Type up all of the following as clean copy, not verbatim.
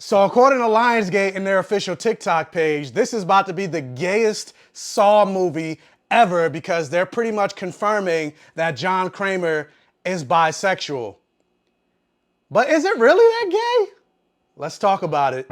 So according to Lionsgate in their official TikTok page, this is about to be the gayest Saw movie ever because they're pretty much confirming that John Kramer is bisexual. But is it really that gay? Let's talk about it.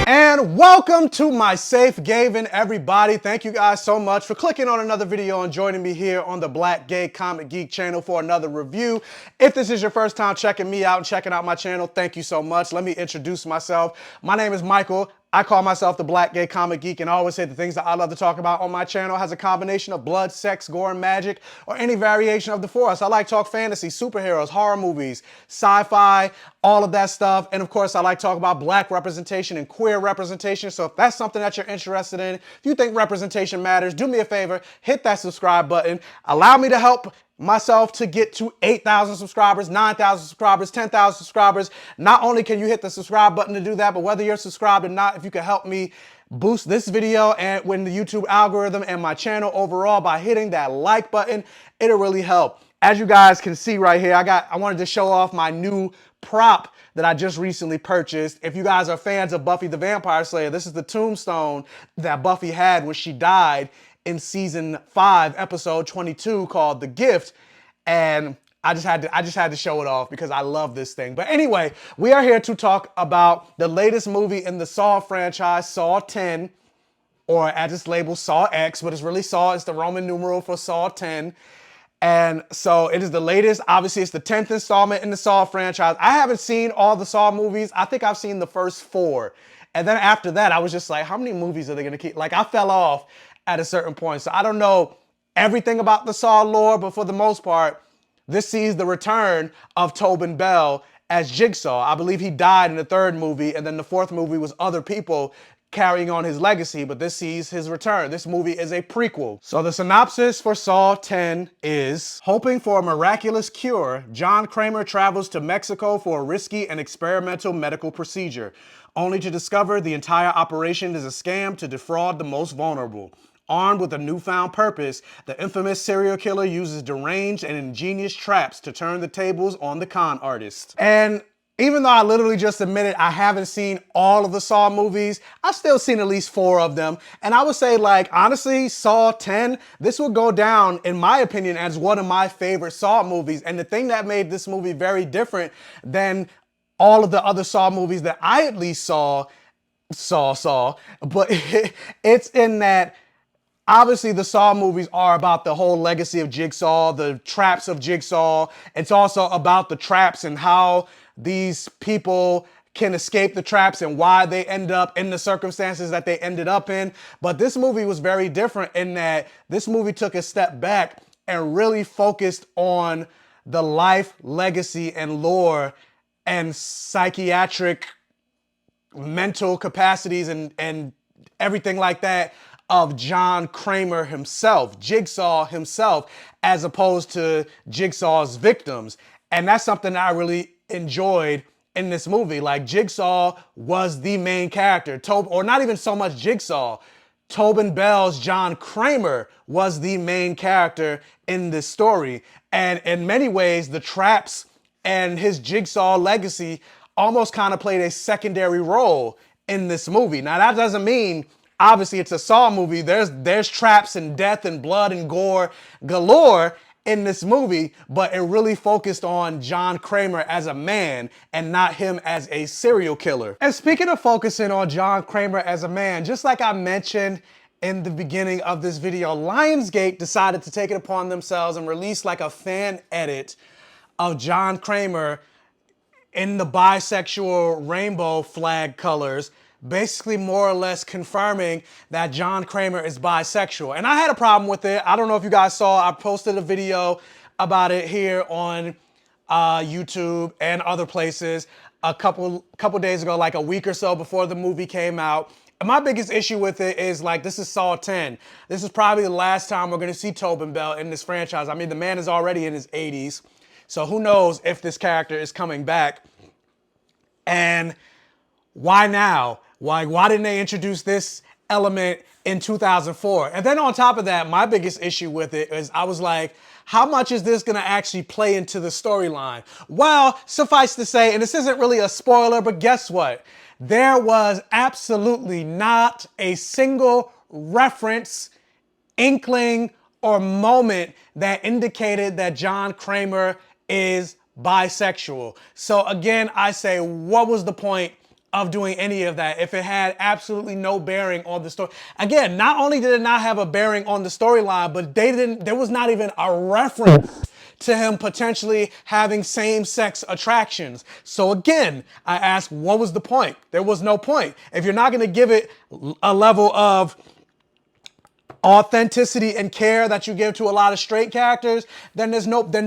And welcome to my safe haven, everybody. Thank you guys so much for clicking on another video and joining me here on the Black Gay Comic Geek channel for another review. If this is your first time checking me out and checking out my channel, thank you so much. Let me introduce myself. My name is Michael. I call myself the Black Gay Comic Geek, and I always say the things that I love to talk about on my channel has a combination of blood, sex, gore, and magic, or any variation of the force. I like to talk fantasy, superheroes, horror movies, sci-fi, all of that stuff. And of course, I like to talk about black representation and queer representation. So if that's something that you're interested in, if you think representation matters, do me a favor, hit that subscribe button. Allow me to help myself to get to 8,000 subscribers, 9,000 subscribers, 10,000 subscribers. Not only can you hit the subscribe button to do that, but whether you're subscribed or not, if you can help me boost this video and win the YouTube algorithm and my channel overall by hitting that like button, it'll really help. As you guys can see right here, I wanted to show off my new prop that I just recently purchased. If you guys are fans of Buffy the Vampire Slayer, this is the tombstone that Buffy had when she died in season 5, episode 22, called The Gift. And I just had to show it off because I love this thing. But anyway, we are here to talk about the latest movie in the Saw franchise, Saw 10, or as it's labeled, Saw X, but it's really Saw. It's the Roman numeral for Saw 10. And so it is the latest. Obviously, it's the 10th installment in the Saw franchise. I haven't seen all the Saw movies. I think I've seen the first 4. And then after that, I was just like, how many movies are they going to keep? Like, I fell off at a certain point. So I don't know everything about the Saw lore, but for the most part, this sees the return of Tobin Bell as Jigsaw. I believe he died in the 3rd movie, and then the 4th movie was other people carrying on his legacy, but this sees his return. This movie is a prequel. So the synopsis for Saw 10 is: hoping for a miraculous cure, John Kramer travels to Mexico for a risky and experimental medical procedure, only to discover the entire operation is a scam to defraud the most vulnerable. Armed with a newfound purpose, the infamous serial killer uses deranged and ingenious traps to turn the tables on the con artist. And even though I literally just admitted I haven't seen all of the Saw movies, I've still seen at least 4 of them. And I would say, like, honestly, Saw 10, this will go down, in my opinion, as one of my favorite Saw movies. And the thing that made this movie very different than all of the other Saw movies that I at least saw, but it's in that obviously the Saw movies are about the whole legacy of Jigsaw, the traps of Jigsaw. It's also about the traps and how these people can escape the traps and why they end up in the circumstances that they ended up in. But this movie was very different in that this movie took a step back and really focused on the life, legacy, and lore and psychiatric mental capacities and everything like that of John Kramer himself, Jigsaw himself, as opposed to Jigsaw's victims. And that's something that I really enjoyed in this movie. Like, Jigsaw was the main character, or not even so much Jigsaw. Tobin Bell's John Kramer was the main character in this story. And in many ways, the traps and his Jigsaw legacy almost kind of played a secondary role in this movie. Now, that doesn't mean, obviously, it's a Saw movie. There's traps and death and blood and gore galore in this movie, but it really focused on John Kramer as a man and not him as a serial killer. And speaking of focusing on John Kramer as a man, just like I mentioned in the beginning of this video, Lionsgate decided to take it upon themselves and release like a fan edit of John Kramer in the bisexual rainbow flag colors, basically more or less confirming that John Kramer is bisexual. And I had a problem with it. I don't know if you guys saw, I posted a video about it here on YouTube and other places a couple days ago, like a week or so before the movie came out. And my biggest issue with it is, like, this is Saw 10. This is probably the last time we're going to see Tobin Bell in this franchise. I mean, the man is already in his 80s. So who knows if this character is coming back, and why now? Why didn't they introduce this element in 2004? And then on top of that, my biggest issue with it is I was like, how much is this gonna actually play into the storyline? Well, suffice to say, and this isn't really a spoiler, but guess what? There was absolutely not a single reference, inkling, or moment that indicated that John Kramer is bisexual. So again, I say, what was the point of doing any of that if it had absolutely no bearing on the story? Again, not only did it not have a bearing on the storyline, but there was not even a reference to him potentially having same-sex attractions. So again, I ask, what was the point? There was no point. If you're not going to give it a level of authenticity and care that you give to a lot of straight characters, then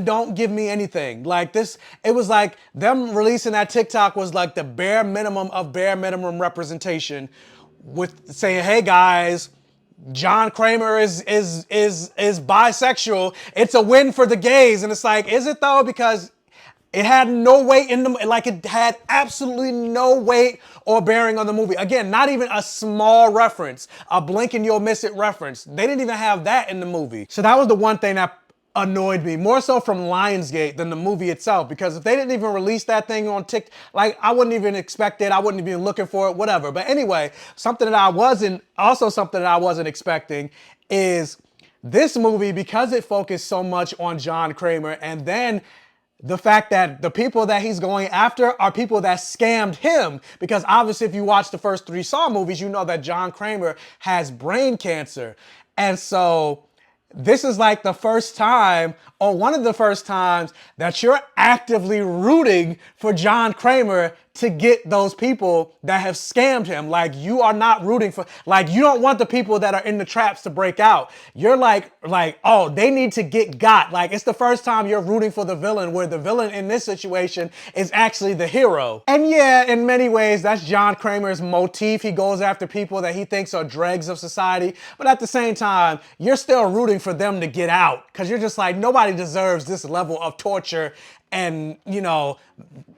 don't give me anything. Like this, it was like them releasing that TikTok was like the bare minimum of bare minimum representation, with saying, hey guys, John Kramer is bisexual. It's a win for the gays. And it's like, is it though? Because it had no weight in the, like it had absolutely no weight or bearing on the movie. Again, not even a small reference, a blink and you'll miss it reference. They didn't even have that in the movie. So that was the one thing that annoyed me, more so from Lionsgate than the movie itself, because if they didn't even release that thing on TikTok, like I wouldn't even expect it, I wouldn't even looking for it, whatever. But anyway, something that I wasn't expecting is this movie, because it focused so much on John Kramer, and then the fact that the people that he's going after are people that scammed him. Because obviously if you watch the first 3 Saw movies, you know that John Kramer has brain cancer. And so this is like the first time, or one of the first times, that you're actively rooting for John Kramer to get those people that have scammed him. Like, you are not rooting for, like, you don't want the people that are in the traps to break out. You're like, oh, they need to get got. Like, it's the first time you're rooting for the villain, where the villain in this situation is actually the hero. And yeah, in many ways, that's John Kramer's motif. He goes after people that he thinks are dregs of society. But at the same time, you're still rooting for them to get out, because you're just like, nobody deserves this level of torture and, you know,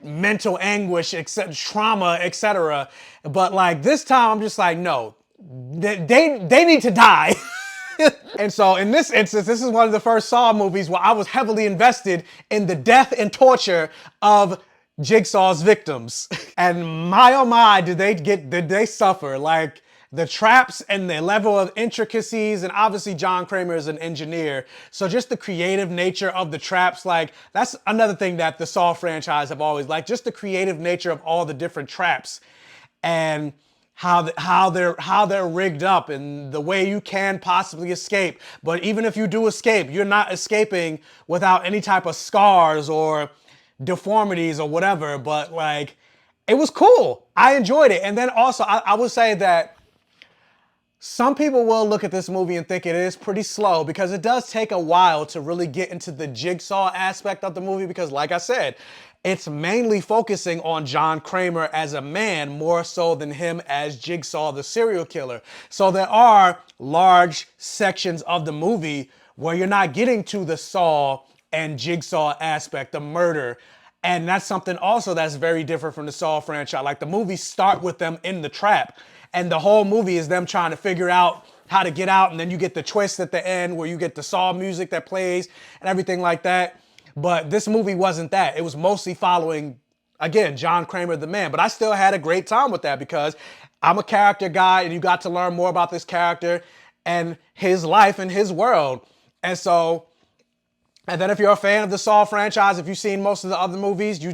mental anguish, trauma, etc. But like this time, I'm just like, no, they need to die. And so in this instance, this is one of the first Saw movies where I was heavily invested in the death and torture of Jigsaw's victims. And my oh my, did they suffer. Like, the traps and the level of intricacies, and obviously John Kramer is an engineer, so just the creative nature of the traps, like that's another thing that the Saw franchise have always liked, just the creative nature of all the different traps and how they're rigged up and the way you can possibly escape. But even if you do escape, you're not escaping without any type of scars or deformities or whatever. But like, it was cool. I enjoyed it. And then also I would say that some people will look at this movie and think it is pretty slow, because it does take a while to really get into the Jigsaw aspect of the movie, because like I said, it's mainly focusing on John Kramer as a man more so than him as Jigsaw the serial killer. So there are large sections of the movie where you're not getting to the Saw and Jigsaw aspect, the murder. And that's something also that's very different from the Saw franchise. Like, the movies start with them in the trap, and the whole movie is them trying to figure out how to get out, and then you get the twist at the end where you get the Saw music that plays and everything like that. But this movie wasn't that. It was mostly following, again, John Kramer the man. But I still had a great time with that, because I'm a character guy, and you got to learn more about this character and his life and his world. And so, and then if you're a fan of the Saw franchise, if you've seen most of the other movies,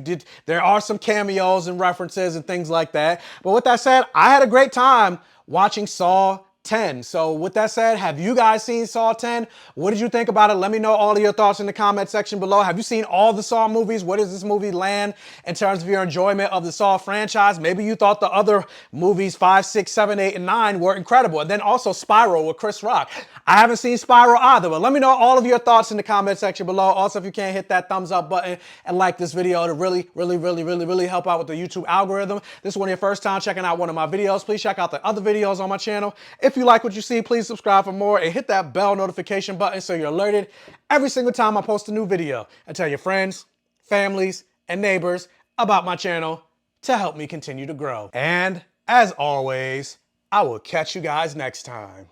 there are some cameos and references and things like that. But with that said, I had a great time watching Saw 10. So with that said, have you guys seen Saw 10? What did you think about it? Let me know all of your thoughts in the comment section below. Have you seen all the Saw movies? Where does this movie land in terms of your enjoyment of the Saw franchise? Maybe you thought the other movies 5, 6, 7, 8, and 9 were incredible. And then also Spiral with Chris Rock. I haven't seen Spiral either, but let me know all of your thoughts in the comment section below. Also, if you can, hit that thumbs up button and like this video to really help out with the YouTube algorithm. This is one of your first time checking out one of my videos. Please check out the other videos on my channel. If you like what you see, please subscribe for more and hit that bell notification button so you're alerted every single time I post a new video. And tell your friends families, and neighbors about my channel to help me continue to grow. And as always, I will catch you guys next time.